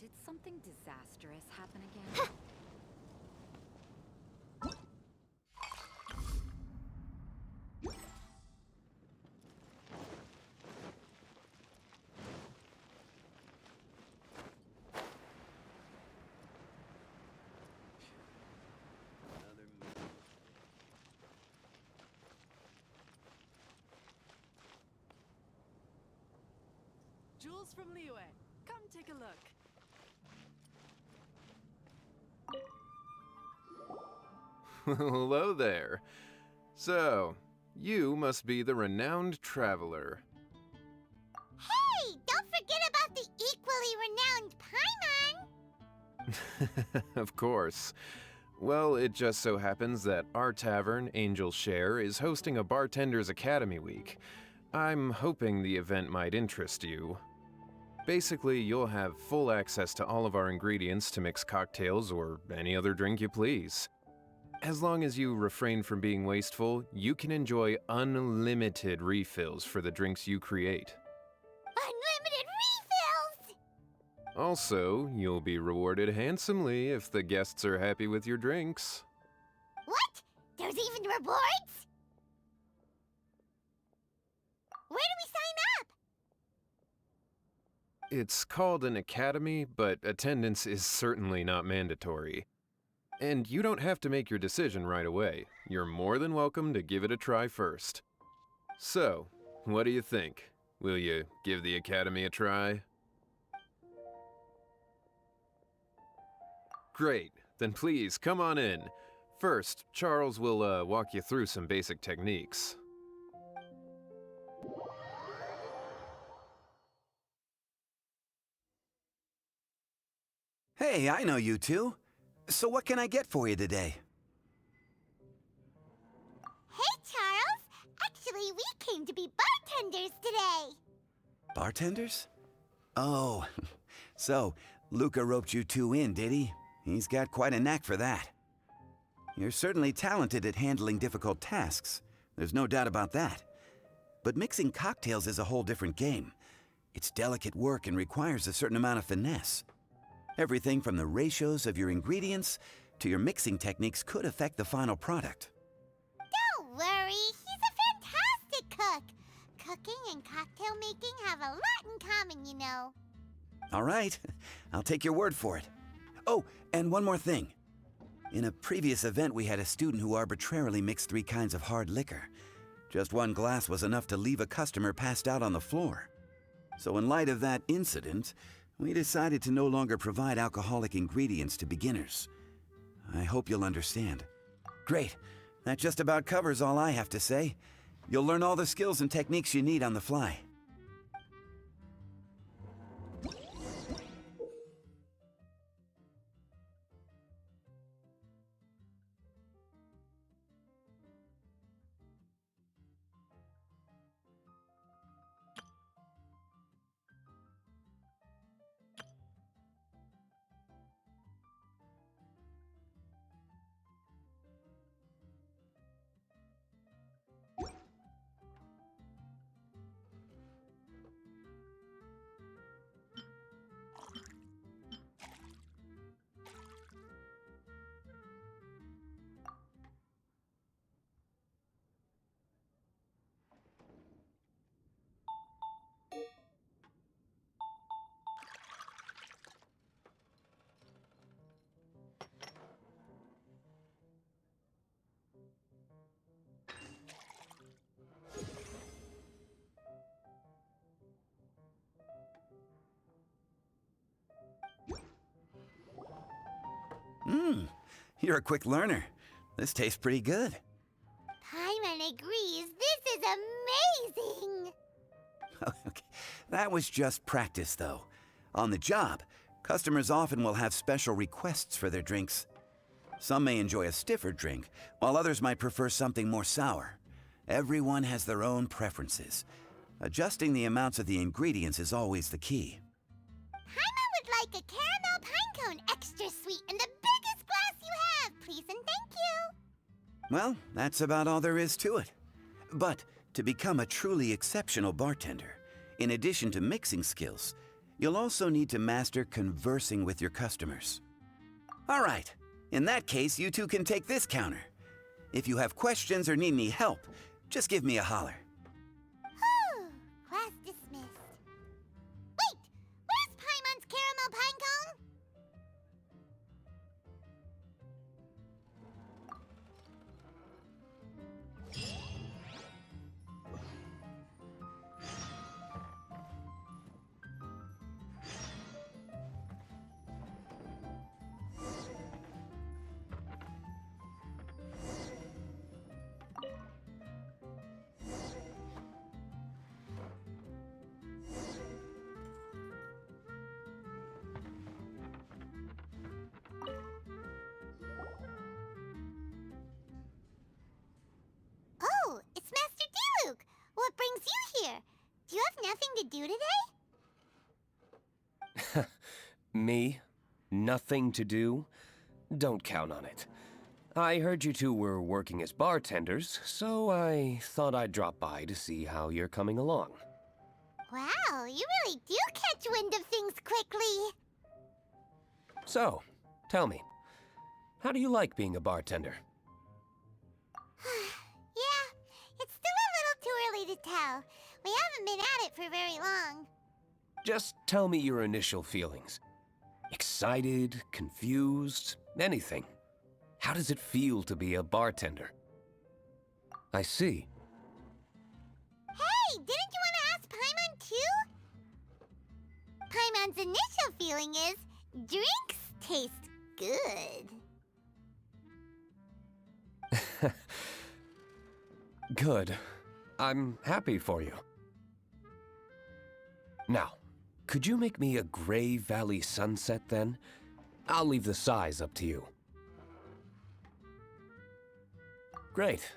Did something disastrous happen again? Jules from Liyue. Come take a look. Hello there. So, you must be the renowned traveler. Hey, don't forget about the equally renowned Paimon! Of course. Well, it just so happens that our tavern, Angel's Share, is hosting a Bartender's Academy week. I'm hoping the event might interest you. Basically, you'll have full access to all of our ingredients to mix cocktails or any other drink you please. As long as you refrain from being wasteful, you can enjoy unlimited refills for the drinks you create. Unlimited refills! Also, you'll be rewarded handsomely if the guests are happy with your drinks. What? There's even rewards? Where do we sign up? It's called an academy, but attendance is certainly not mandatory. And you don't have to make your decision right away. You're more than welcome to give it a try first. So, what do you think? Will you give the academy a try? Great, then please come on in. First, Charles will walk you through some basic techniques. Hey, I know you two. So what can I get for you today? Hey, Charles! Actually, we came to be bartenders today! Bartenders? Oh, so Luca roped you two in, did he? He's got quite a knack for that. You're certainly talented at handling difficult tasks. There's no doubt about that. But mixing cocktails is a whole different game. It's delicate work and requires a certain amount of finesse. Everything from the ratios of your ingredients to your mixing techniques could affect the final product. Don't worry, he's a fantastic cook! Cooking and cocktail making have a lot in common, you know. All right, I'll take your word for it. Oh, and one more thing. In a previous event, we had a student who arbitrarily mixed 3 kinds of hard liquor. Just one glass was enough to leave a customer passed out on the floor. So in light of that incident, we decided to no longer provide alcoholic ingredients to beginners. I hope you'll understand. Great. That just about covers all I have to say. You'll learn all the skills and techniques you need on the fly. You're a quick learner. This tastes pretty good. Paimon agrees this is amazing! Okay. That was just practice, though. On the job, customers often will have special requests for their drinks. Some may enjoy a stiffer drink, while others might prefer something more sour. Everyone has their own preferences. Adjusting the amounts of the ingredients is always the key. Paimon would like a caramel pine cone extra sweet in the biggest glass you have, please and thank you! Well, that's about all there is to it. But to become a truly exceptional bartender, in addition to mixing skills, You'll also need to master conversing with your customers. All right, in that case, you two can take this counter. If you have questions or need any help, just give me a holler. Whew, class dismissed. Wait, where's Paimon's caramel pinecone? Oh, it's Master D-Luke. What brings you here? Do you have nothing to do today? Me? Nothing to do? Don't count on it. I heard you two were working as bartenders, so I thought I'd drop by to see how you're coming along. Wow, you really do catch wind of things quickly. So, tell me, how do you like being a bartender? Yeah, it's still a little too early to tell. We haven't been at it for very long. Just tell me your initial feelings. Excited, confused, anything. How does it feel to be a bartender? I see. Hey, didn't you want to ask Paimon too? Paimon's initial feeling is drinks taste good. Good. I'm happy for you. Now, could you make me a Gray Valley sunset then? I'll leave the size up to you. Great.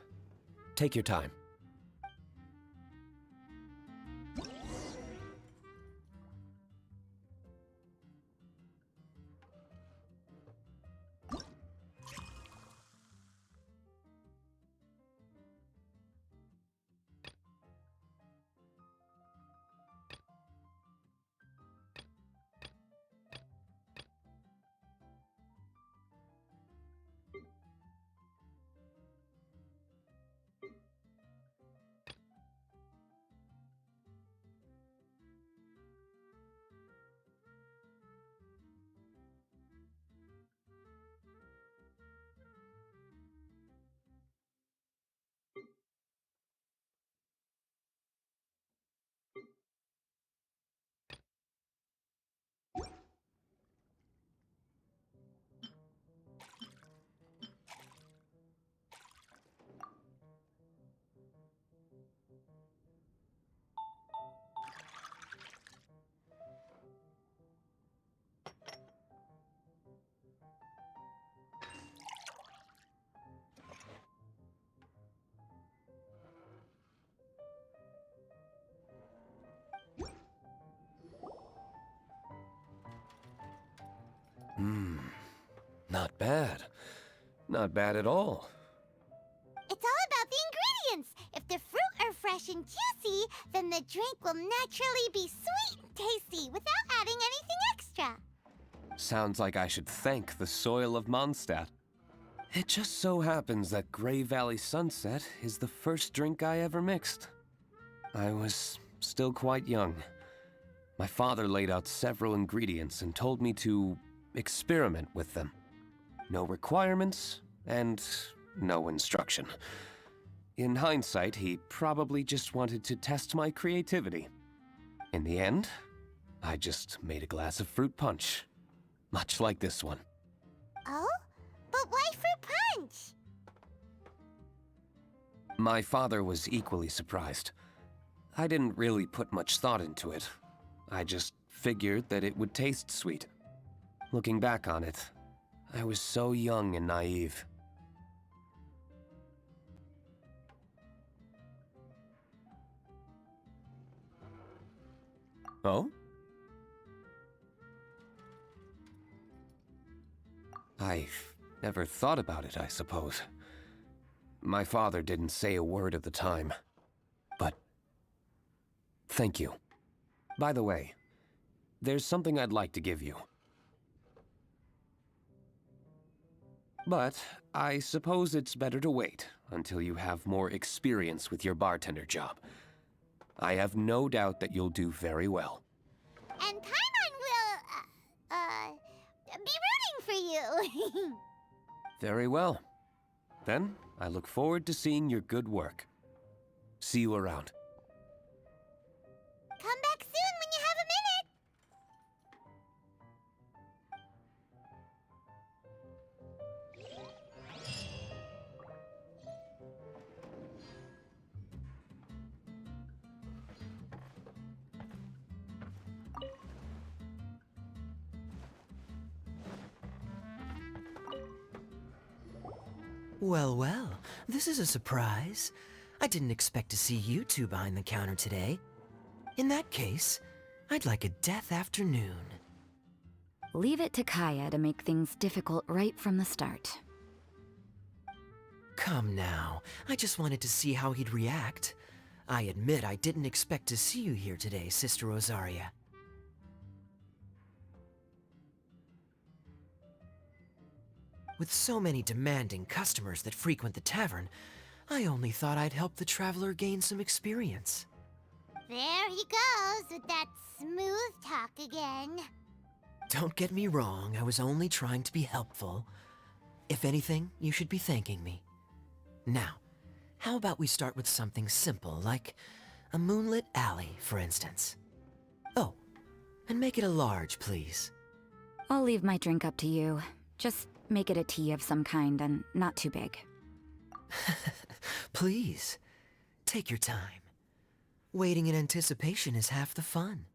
Take your time. Not bad. Not bad at all. It's all about the ingredients. If the fruit are fresh and juicy, then the drink will naturally be sweet and tasty without adding anything extra. Sounds like I should thank the soil of Mondstadt. It just so happens that Gray Valley Sunset is the first drink I ever mixed. I was still quite young. My father laid out several ingredients and told me to experiment with them. No requirements and no instruction. In hindsight, he probably just wanted to test my creativity. In the end, I just made a glass of fruit punch. Much like this one. Oh? But why fruit punch? My father was equally surprised. I didn't really put much thought into it. I just figured that it would taste sweet. Looking back on it, I was so young and naive. Oh? I've never thought about it, I suppose. My father didn't say a word at the time, but thank you. By the way, there's something I'd like to give you. But I suppose it's better to wait until you have more experience with your bartender job. I have no doubt that you'll do very well. And Paimon will, be rooting for you. Very well. Then, I look forward to seeing your good work. See you around. Come back soon when you have a minute. Well, well, this is a surprise. I didn't expect to see you two behind the counter today. In that case, I'd like a death afternoon. Leave it to Kaya to make things difficult right from the start. Come now, I just wanted to see how he'd react. I admit I didn't expect to see you here today, Sister Rosaria. With so many demanding customers that frequent the tavern, I only thought I'd help the traveler gain some experience. There he goes with that smooth talk again. Don't get me wrong, I was only trying to be helpful. If anything, you should be thanking me. Now, how about we start with something simple, like a moonlit alley, for instance? Oh, and make it a large, please. I'll leave my drink up to you. Just make it a tea of some kind and not too big. Please, take your time. Waiting in anticipation is half the fun.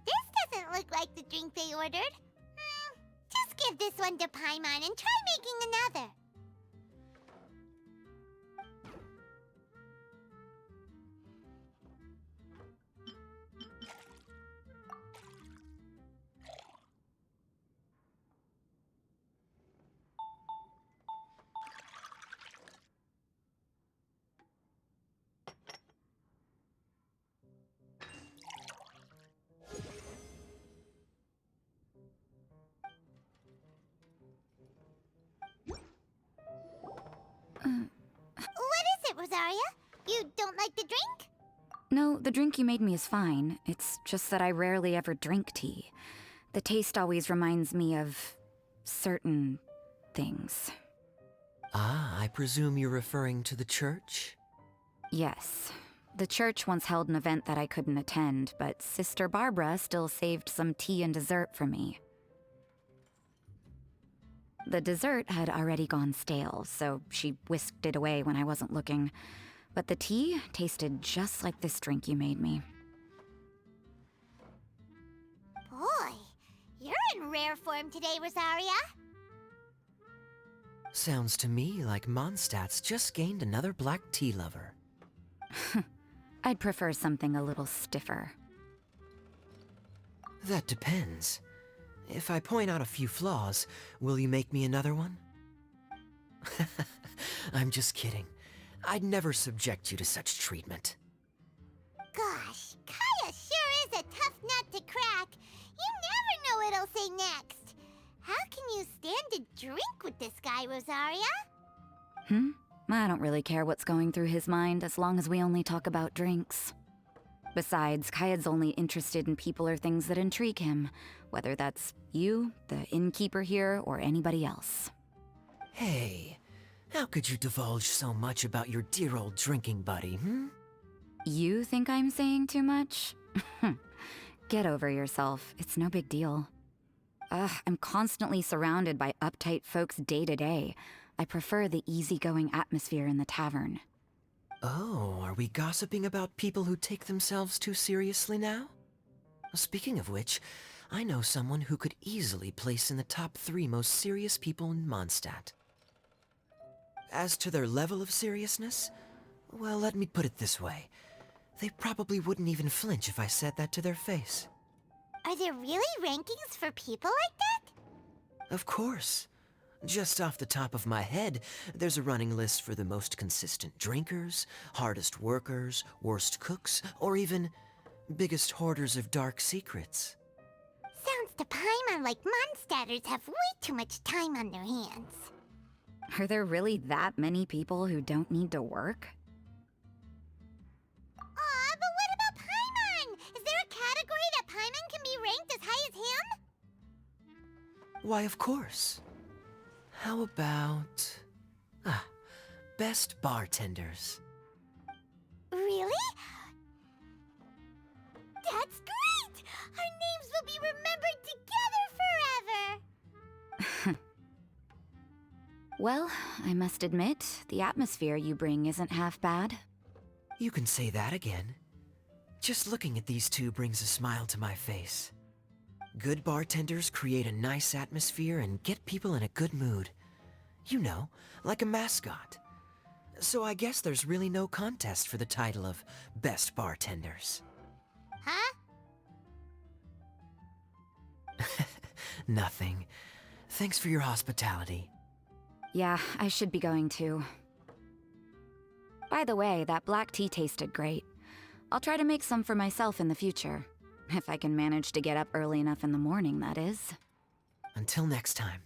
This doesn't look like the drink they ordered. Just give this one to Paimon and try making another. What is it, Rosaria? You don't like the drink? No, the drink you made me is fine. It's just that I rarely ever drink tea. The taste always reminds me of certain things. Ah, I presume you're referring to the church? Yes. The church once held an event that I couldn't attend, but Sister Barbara still saved some tea and dessert for me. The dessert had already gone stale, so she whisked it away when I wasn't looking. But the tea tasted just like this drink you made me. Boy, you're in rare form today, Rosaria. Sounds to me like Mondstadt's just gained another black tea lover. I'd prefer something a little stiffer. That depends. If I point out a few flaws, will you make me another one? I'm just kidding. I'd never subject you to such treatment. Gosh, Kaya sure is a tough nut to crack. You never know what he'll say next. How can you stand to drink with this guy, Rosaria? I don't really care what's going through his mind as long as we only talk about drinks. Besides, Kayad's only interested in people or things that intrigue him, whether that's you, the innkeeper here, or anybody else. Hey, how could you divulge so much about your dear old drinking buddy, You think I'm saying too much? Get over yourself. It's no big deal. I'm constantly surrounded by uptight folks day to day. I prefer the easygoing atmosphere in the tavern. Oh, are we gossiping about people who take themselves too seriously now? Speaking of which, I know someone who could easily place in the top 3 most serious people in Mondstadt. As to their level of seriousness, well, let me put it this way. They probably wouldn't even flinch if I said that to their face. Are there really rankings for people like that? Of course. Just off the top of my head, there's a running list for the most consistent drinkers, hardest workers, worst cooks, or even biggest hoarders of dark secrets. Sounds to Paimon like Mondstadters have way too much time on their hands. Are there really that many people who don't need to work? Aw, but what about Paimon? Is there a category that Paimon can be ranked as high as him? Why, of course. How about... best bartenders. Really? That's great! Our names will be remembered together forever! Well, I must admit, the atmosphere you bring isn't half bad. You can say that again. Just looking at these two brings a smile to my face. Good bartenders create a nice atmosphere and get people in a good mood. You know, like a mascot. So I guess there's really no contest for the title of Best Bartenders. Huh? Nothing. Thanks for your hospitality. Yeah, I should be going too. By the way, that black tea tasted great. I'll try to make some for myself in the future. If I can manage to get up early enough in the morning, that is. Until next time.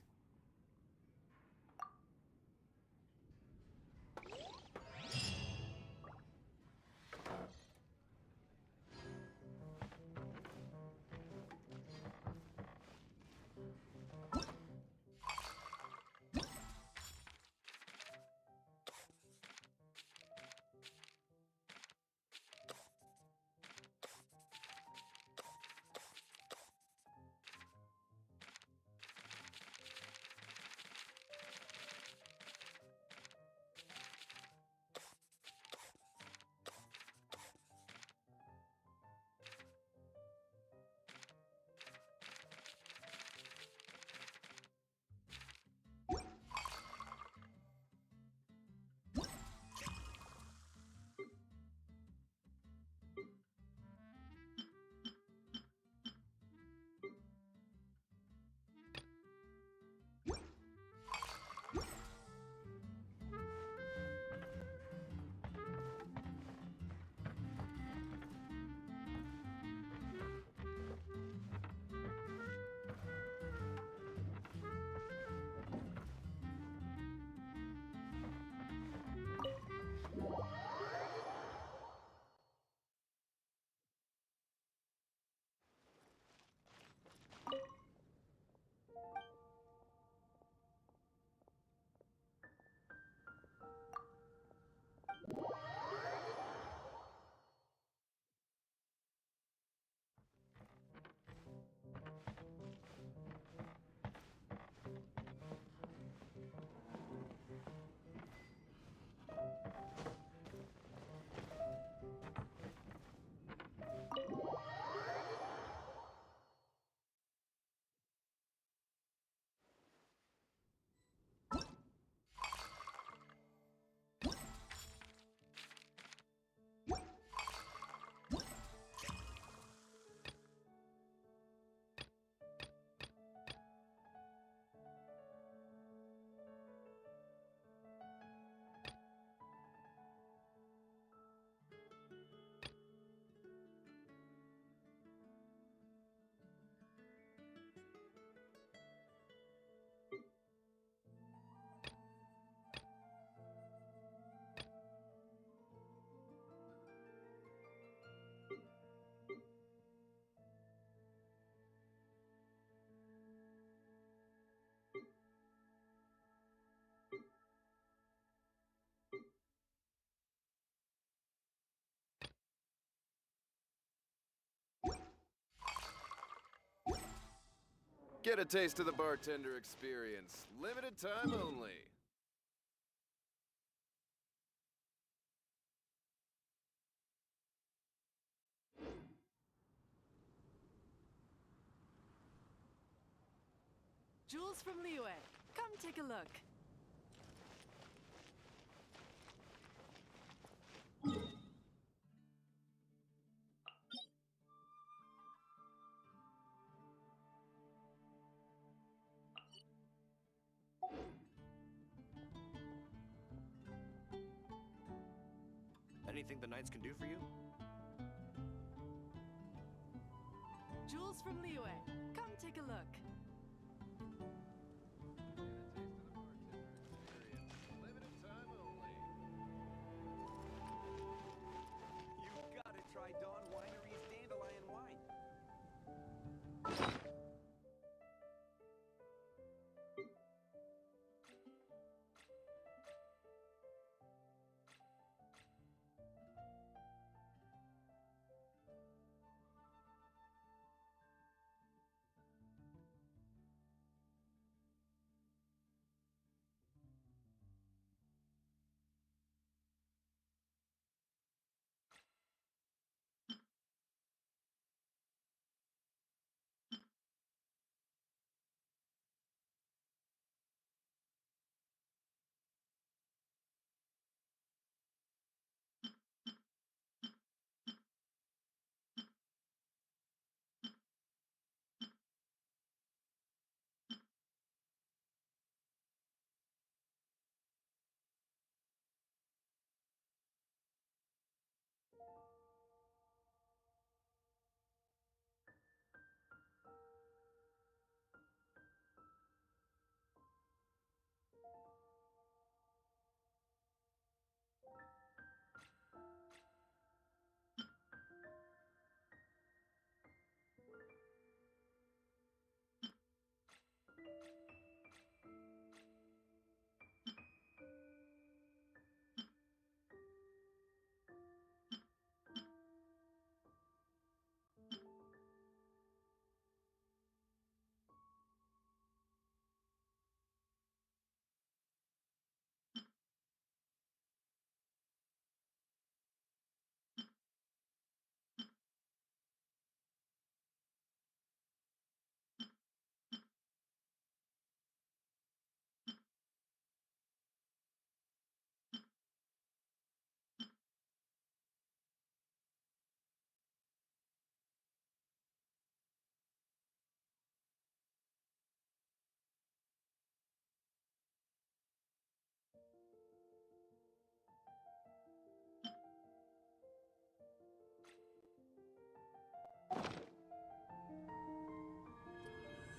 Get a taste of the bartender experience. Limited time only. Jules from Liyue, come take a look. Anything the Knights can do for you? Jules from Liyue, come take a look. Limited time only. You've got to try Dawn Winery's Dandelion Wine.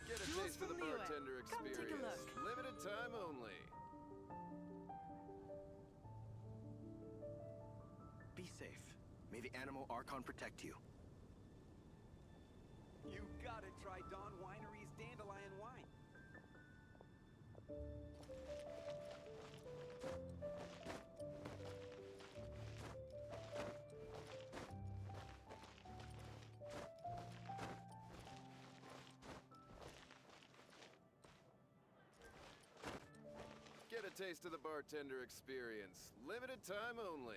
Get a Jules taste of the from Liyue, bartender come take a experience. look. Limited time only. Be safe. May the animal Archon protect you. You've got to try Dawn Winery's Dandelion Wine. Get a taste of the bartender experience. Limited time only.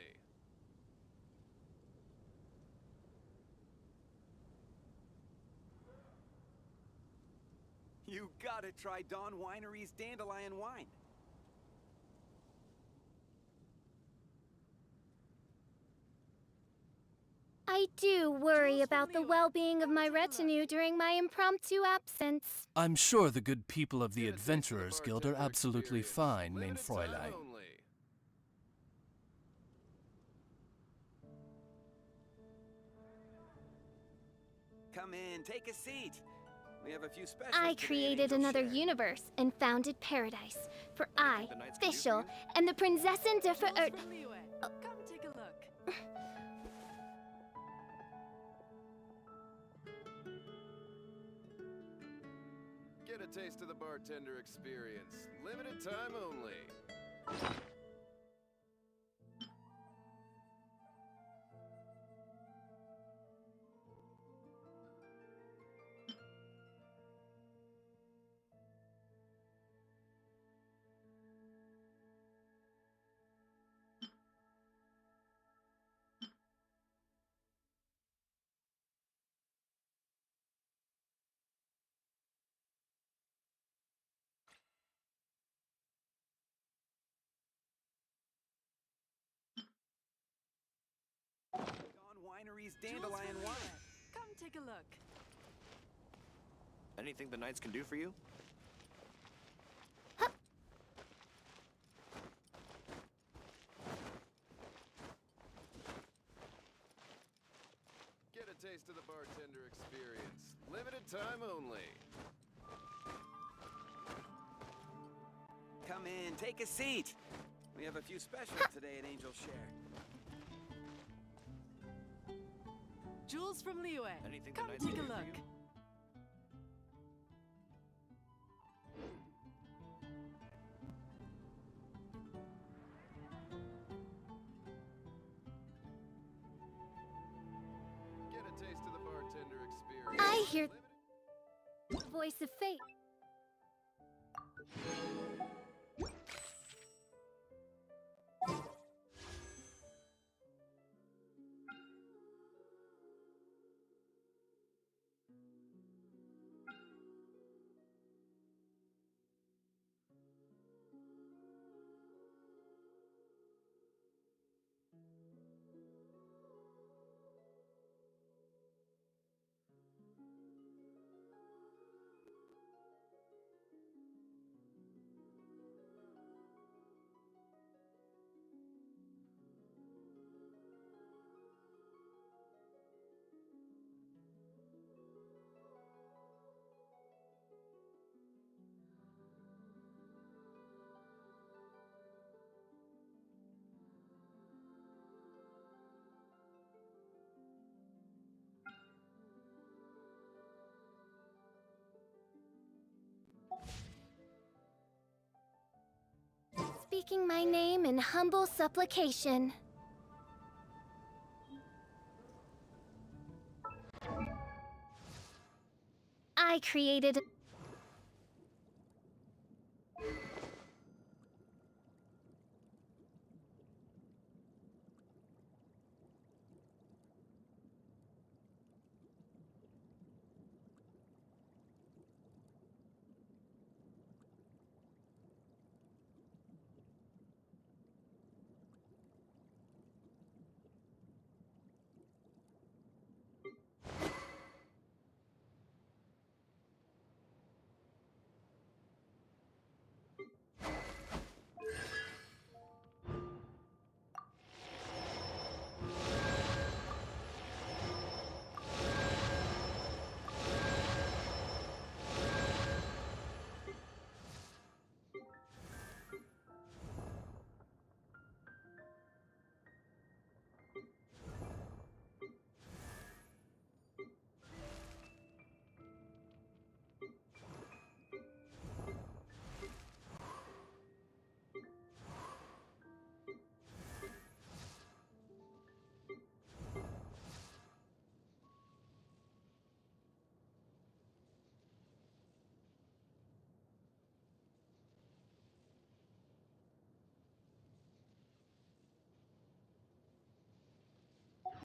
You gotta try Dawn Winery's Dandelion Wine. I do worry Jules about the from Liyue, well-being of come my take a look. retinue during my impromptu absence. I'm sure the good people of the Get a taste of the Adventurers Guild are bartender absolutely experience. fine, mein Limited time Fräulein. only. Come in, take a seat. We have a few specials I today at created Angel another Share. universe and founded paradise. For I, the Knights can do for Fischl, you? am the Prinzessin der Jules Verirrt. from Liyue, come take a look. Get a taste of the bartender experience. Limited time only. Winery's Jules Dandelion from Wine. Liyue. Come take a look. Anything the Knights can do for you? Get a taste of the bartender experience. Limited time only. Come in, take a seat. We have a few specials today at Angel Share. Jules from Liyue. Anything the Come Knights take can a do for look. you? Get a taste of the bartender experience. I hear Limited- voice of fate. Speaking my name in humble supplication. I created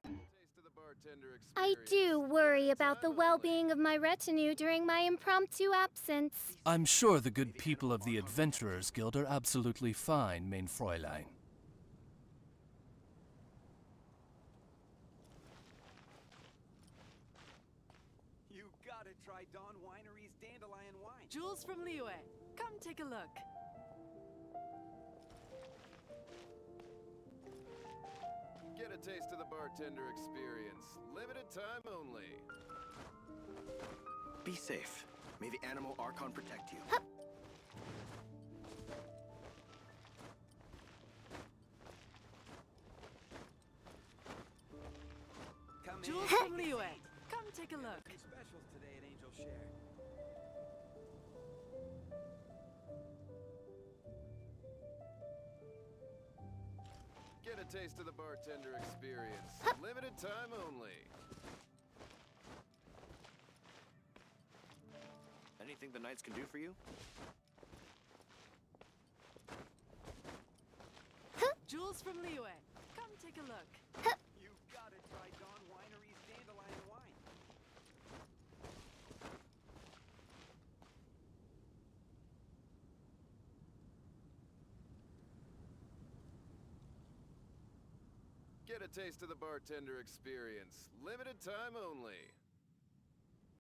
Taste of the bartender I experience. do worry Limited about the time well-being of my retinue during my impromptu absence. I'm sure the good people of the Adventurers Guild are absolutely fine, mein Fräulein. You gotta try Dawn Winery's Dandelion Wine. Jules from Liyue. Come take a look. Get a taste of the bartender experience. Limited time only. Be safe. May the animal Archon protect you. Come in, Jules take from a Liyue. seat. Come take a We have look. a few specials today at Angel Share. Get a taste of the bartender experience. Limited time only. Anything the Knights can do for you? Jules from Liyue. Come take a look. You gotta try Dawn Winery's Dandelion Wine. Get a taste of the bartender experience. Limited time only.